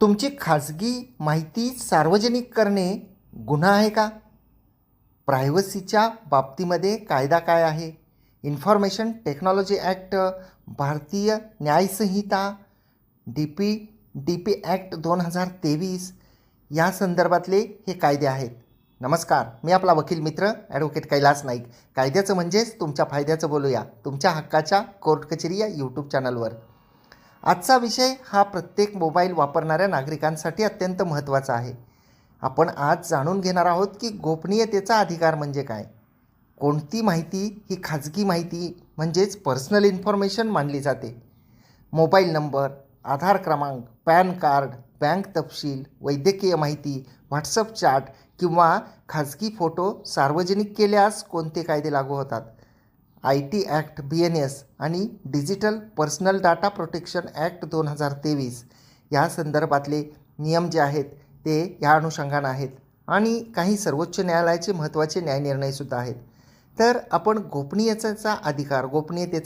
तुमची खाजगी माहिती सार्वजनिक करणे गुन्हा आहे का? प्रायव्हसीच्या बाबतीमध्ये कायदा काय आहे? इन्फॉर्मेशन टेक्नॉलॉजी ॲक्ट, भारतीय न्यायसंहिता, डी पी ॲक्ट 2023 या संदर्भातले हे कायदे आहेत. नमस्कार, मी आपला वकील मित्र ॲडव्होकेट कैलास नाईक. कायद्याचं म्हणजेच तुमच्या फायद्याचं बोलूया, तुमच्या हक्काच्या कोर्ट कचेरी या यूट्यूब चॅनलवर. आजचा विषय हा प्रत्येक मोबाईल वापरणाऱ्या नागरिकांसाठी अत्यंत महत्त्वाचा आहे. आपण आज जाणून घेणार आहोत की गोपनीयतेचा अधिकार म्हणजे काय, कोणती माहिती ही खाजगी माहिती म्हणजेच पर्सनल इन्फॉर्मेशन मानली जाते. मोबाईल नंबर, आधार क्रमांक, पॅन कार्ड, बँक तपशील, वैद्यकीय माहिती, व्हॉट्सअप चॅट किंवा खाजगी फोटो सार्वजनिक केल्यास कोणते कायदे लागू होतात? IT ॲक्ट BNS आणि digital personal data protection act 2023 या संदर्भातले नियम जे आहेत ते या अनुषंगानं आहेत आणि काही सर्वोच्च न्यायालयाचे महत्त्वाचे न्यायनिर्णयसुद्धा आहेत. तर आपण गोपनीयतेचा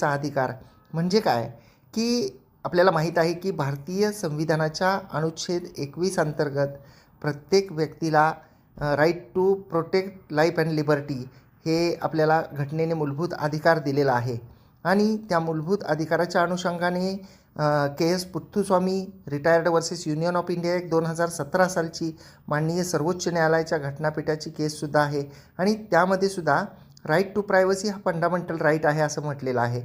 अधिकार म्हणजे काय की आपल्याला माहीत आहे की भारतीय संविधानाच्या अनुच्छेद 21 अंतर्गत प्रत्येक व्यक्तीला right to protect life and liberty हे आपल्याला घटनेने मूलभूत अधिकार दिलेला आहे. आणि त्या मूलभूत अधिकाराच्या अनुषंगाने KS Puttaswamy retired versus union of India एक 2017 सालची माननीय सर्वोच्च न्यायालयाच्या घटनापीठाची केससुद्धा आहे आणि त्यामध्ये सुद्धा राईट टू प्रायव्हसी हा फंडामेंटल राईट आहे असं म्हटलेलं आहे.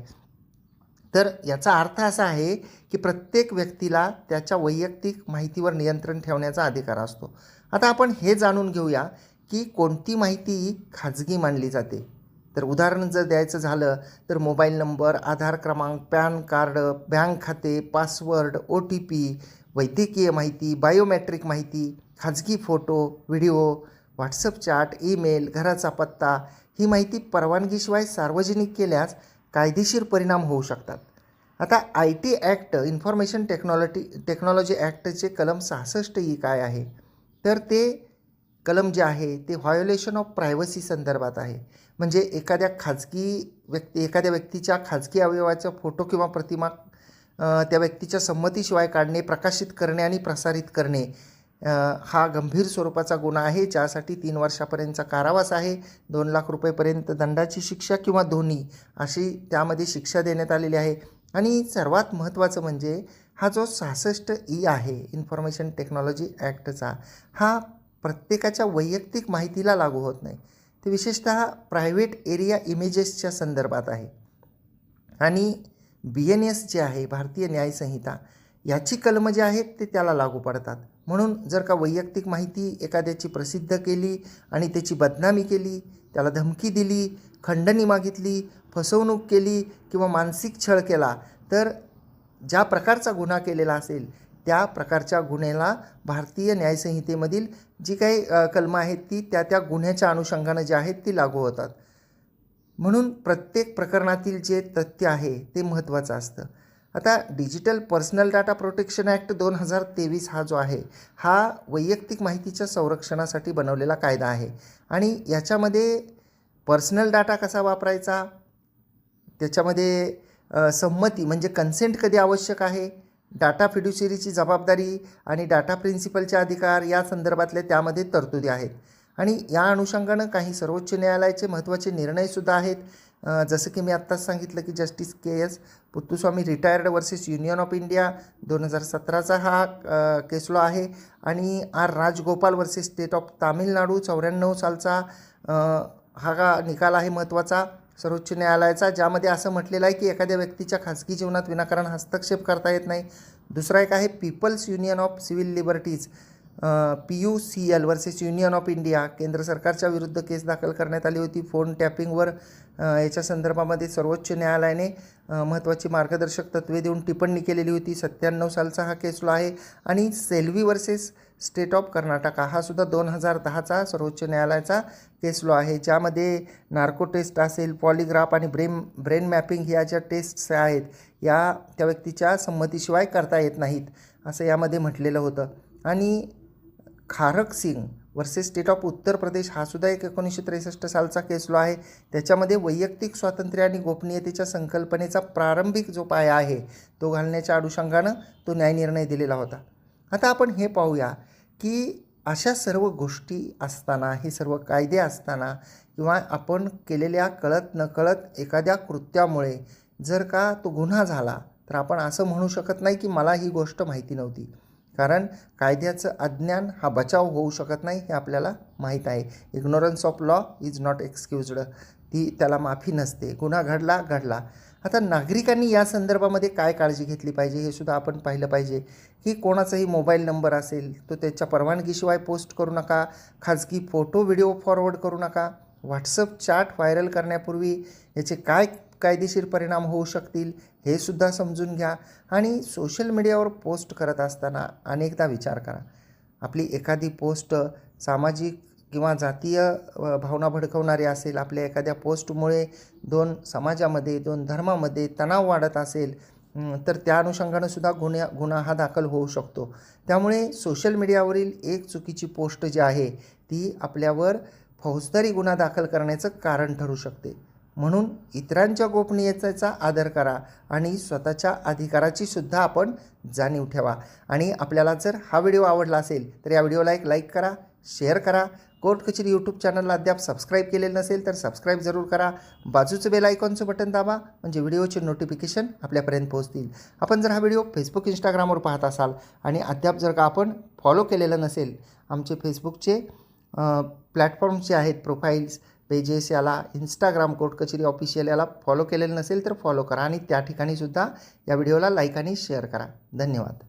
तर याचा अर्थ असा आहे की प्रत्येक व्यक्तीला त्याच्या वैयक्तिक माहितीवर नियंत्रण ठेवण्याचा अधिकार असतो. आता आपण हे जाणून घेऊया की कोणती माहिती खाजगी मानली जाते. तर उदाहरण जर द्यायचं झालं तर मोबाईल नंबर, आधार क्रमांक, पॅन कार्ड, बँक खाते, पासवर्ड, OTP, वैद्यकीय माहिती, बायोमेट्रिक माहिती, खाजगी photo, video, WhatsApp chat, email, घराचा पत्ता ही माहिती परवानगीशिवाय सार्वजनिक केल्यास कायदेशीर परिणाम होऊ शकतात. आता IT ॲक्ट इन्फॉर्मेशन टेक्नॉलॉजी ॲक्टचे कलम 66E काय आहे? तर ते कलम जे आहे ते व्हायोलेशन ऑफ प्रायव्हसी संदर्भात आहे. म्हणजे एखाद्या व्यक्तीच्या खाजगी अवयवाचा फोटो किंवा प्रतिमा त्या व्यक्तीच्या संमतीशिवाय काढणे, प्रकाशित करणे आणि प्रसारित करणे हा गंभीर स्वरूपाचा गुन्हा आहे, ज्यासाठी 3 वर्षापर्यंतचा कारावास आहे, 2 लाख रुपयेपर्यंत दंडाची शिक्षा किंवा दोन्ही अशी त्यामध्ये शिक्षा देण्यात आलेली आहे. आणि सर्वात महत्त्वाचं म्हणजे हा जो 66E आहे इन्फॉर्मेशन टेक्नॉलॉजी ॲक्टचा, हा प्रत्येकाच्या वैयक्तिक माहितीला लागू होत नाही. ते विशेषतः प्रायव्हेट एरिया इमेजेसच्या संदर्भात आहे. आणि BNS जे आहे भारतीय न्यायसंहिता याची कलमं जे आहेत ते त्याला लागू पडतात. म्हणून जर का वैयक्तिक माहिती एखाद्याची प्रसिद्ध केली आणि त्याची बदनामी केली, त्याला धमकी दिली, खंडणी मागितली, फसवणूक केली किंवा मानसिक छळ केला तर ज्या प्रकारचा गुन्हा केलेला असेल त्या प्रकारच्या गुन्ह्याला भारतीय न्यायसंहितेमधील जी काही कलमं आहेत ती त्या गुन्ह्याच्या अनुषंगानं जे आहेत ती लागू होतात. म्हणून प्रत्येक प्रकरणातील जे तथ्य आहे ते महत्त्वाचं असतं. आता digital personal data protection act 2023 हा जो आहे हा वैयक्तिक माहितीच्या संरक्षणासाठी बनवलेला कायदा आहे. आणि याच्यामध्ये पर्सनल डाटा कसा वापरायचा, त्याच्यामध्ये संमती म्हणजे कन्सेंट कधी आवश्यक आहे, डाटा फिड्युशरीची जबाबदारी आणि डाटा प्रिन्सिपलचे अधिकार या संदर्भातले त्यामध्ये तरतुदी आहेत. आणि या अनुषंगानं काही सर्वोच्च न्यायालयाचे महत्त्वाचे निर्णयसुद्धा आहेत. जसं की मी आत्ताच सांगितलं की justice KS Puttaswamy retired versus union of India 2017चा हा केस लॉ आहे. आणि Rajagopal versus state of Tamil Nadu 94 सालचा हा निकाल आहे महत्त्वाचा सर्वोच्च न्यायालयाचा, ज्यामध्ये असं म्हटलेलं आहे की एखाद्या व्यक्तीच्या खाजगी जीवनात विनाकारण हस्तक्षेप करता येत नाही. दुसरा एक आहे people's union of civil liberties PUCL versus union of India. केंद्र सरकारच्या विरुद्ध केस दाखल करण्यात आली होती फोन टॅपिंगवर. याच्या संदर्भामध्ये सर्वोच्च न्यायालयाने महत्त्वाची मार्गदर्शक तत्त्वे देऊन टिप्पणी केलेली होती. 97 सालचा हा केस लॉ आहे. आणि Selvi versus state of Karnataka हा सुद्धा 2010चा सर्वोच्च न्यायालयाचा केस लॉ आहे, ज्यामध्ये नार्को टेस्ट असेल, पॉलिग्राफ आणि ब्रेन मॅपिंग ह्या ज्या टेस्ट्स आहेत या त्या व्यक्तीच्या संमतीशिवाय करता येत नाहीत असं यामध्ये म्हटलेलं होतं. आणि Kharak Singh versus state of Uttar Pradesh हा सुद्धा एक 1963 सालचा केस लॉ आहे. त्याच्यामध्ये वैयक्तिक स्वातंत्र्य आणि गोपनीयतेच्या संकल्पनेचा प्रारंभिक जो पाया आहे तो घालण्याच्या अनुषंगानं तो न्यायनिर्णय दिलेला होता. आता आपण हे पाहूया की अशा सर्व गोष्टी असताना, हे सर्व कायदे असताना किंवा आपण केलेल्या कळत नकळत एखाद्या कृत्यामुळे जर का तो गुन्हा झाला, तर आपण असं म्हणू शकत नाही की मला ही गोष्ट माहिती नव्हती. कारण कायद्याचं अज्ञान हा बचाव होऊ शकत नाही, हे आपल्याला माहीत आहे. Ignorance of law is not excused, त्याला माफी नसते. गुन्हा घडला. आता नागरिकांनी या संदर्भामध्ये काय काळजी घेतली पाहिजे हे सुद्धा आपण पाहिलं पाहिजे की कोणाचाही मोबाईल नंबर असेल तो त्याच्या परवानगीशिवाय पोस्ट करू नका. खाजगी फोटो व्हिडिओ फॉरवर्ड करू नका. व्हॉट्सअप चॅट व्हायरल करण्यापूर्वी याचे काय कायदेशीर परिणाम होऊ शकतील हे सुद्धा समजून घ्या. आणि सोशल मीडियावर पोस्ट करत असताना अनेकदा विचार करा, आपली एखादी पोस्ट सामाजिक किंवा जातीय भावना भडकवणारी असेल, आपल्या एखाद्या पोस्टमुळे दोन समाजामध्ये, दोन धर्मामध्ये तणाव वाढत असेल, तर त्या अनुषंगानं सुद्धा गुन्हा हा दाखल होऊ शकतो. त्यामुळे सोशल मीडियावरील एक चुकीची पोस्ट जी आहे ती आपल्यावर फौजदारी गुन्हा दाखल करण्याचं कारण ठरू शकते. म्हणून इतरांच्या गोपनीयतेचा आदर करा आणि स्वतःच्या अधिकाराची सुद्धा आपण जाणीव ठेवा. आणि आपल्याला जर हा व्हिडिओ आवडला असेल तर या व्हिडिओला एक लाईक करा, शेअर करा. कोर्ट कचेरी यूट्यूब चॅनलला अद्याप सबस्क्राईब केलेलं नसेल तर सबस्क्राईब जरूर करा. बाजूचं बेल आयकॉनचं बटन दाबा, म्हणजे व्हिडिओचे नोटिफिकेशन आपल्यापर्यंत पोहोचतील. आपण जर हा व्हिडिओ फेसबुक इंस्टाग्रामवर पाहत असाल आणि अद्याप जर का आपण फॉलो केलेलं नसेल, आमचे फेसबुकचे प्लॅटफॉर्म्स जे आहेत, प्रोफाईल्स, पेजेस, याला इंस्टाग्राम कोर्ट कचेरी ऑफिशियल याला फॉलो केलेलं नसेल तर फॉलो करा आणि त्या ठिकाणी सुद्धा या व्हिडिओला लाईक आणि शेअर करा. धन्यवाद.